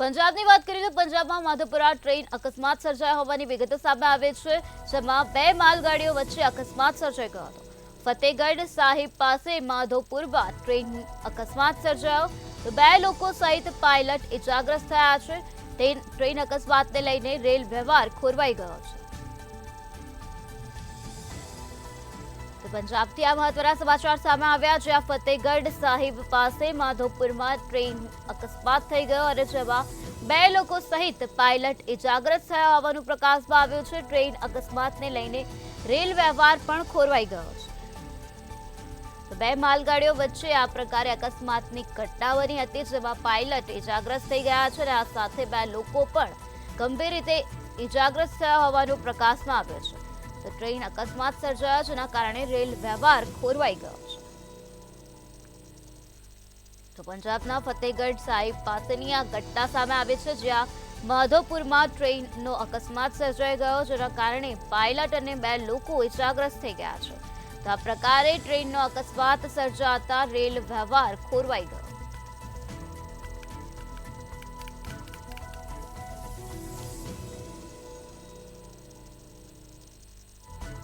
પંજાબની વાત કરીએ તો પંજાબમાં માધવપુરા ટ્રેન અકસ્માત સર્જાયા હોવાની વિગતો સામે આવે છે, જેમાં બે માલગાડીઓ વચ્ચે અકસ્માત સર્જાઈ ગયો હતો. ફતેહગઢ સાહિબ પાસે માધવપુરમાં ટ્રેન અકસ્માત સર્જાયો તો બે લોકો સહિત પાયલટ ઇજાગ્રસ્ત થયા છે. ટ્રેન અકસ્માતને લઈને રેલ વ્યવહાર ખોરવાઈ ગયો છે. પંજાબથી આ મહત્વના સમાચાર સામે આવ્યા, જ્યાં ફતેહગઢ સાહિબ પાસે માધવપુરમાં ટ્રેન અકસ્માત થઈ ગયો અને જેમાં બે લોકો સહિત પાયલટ ઇજાગ્રસ્ત થયા હોવાનું પ્રકાશમાં આવ્યું છે. ટ્રેન અકસ્માતને લઈને રેલ વ્યવહાર પણ ખોરવાઈ ગયો છે. બે માલગાડીઓ વચ્ચે આ પ્રકારે અકસ્માતની ઘટના બની હતી, જેમાં પાયલટ ઇજાગ્રસ્ત થઈ ગયા છે અને આ સાથે બે લોકો પણ ગંભીર રીતે ઇજાગ્રસ્ત થયા હોવાનું પ્રકાશમાં આવ્યું છે. ટ્રેન અકસ્માત સર્જાયો, જેના કારણે રેલ વ્યવહાર ખોરવાઈ ગયો છે. તો પંજાબના ફતેહગઢ સાહિબ પાસેની આ ઘટના સામે આવી છે, જ્યાં માધવપુરમાં ટ્રેનનો અકસ્માત સર્જાઈ ગયો, જેના કારણે પાયલટ અને બે લોકો ઇજાગ્રસ્ત થઈ ગયા છે. તો આ પ્રકારે ટ્રેનનો અકસ્માત સર્જાતા રેલ વ્યવહાર ખોરવાઈ ગયો.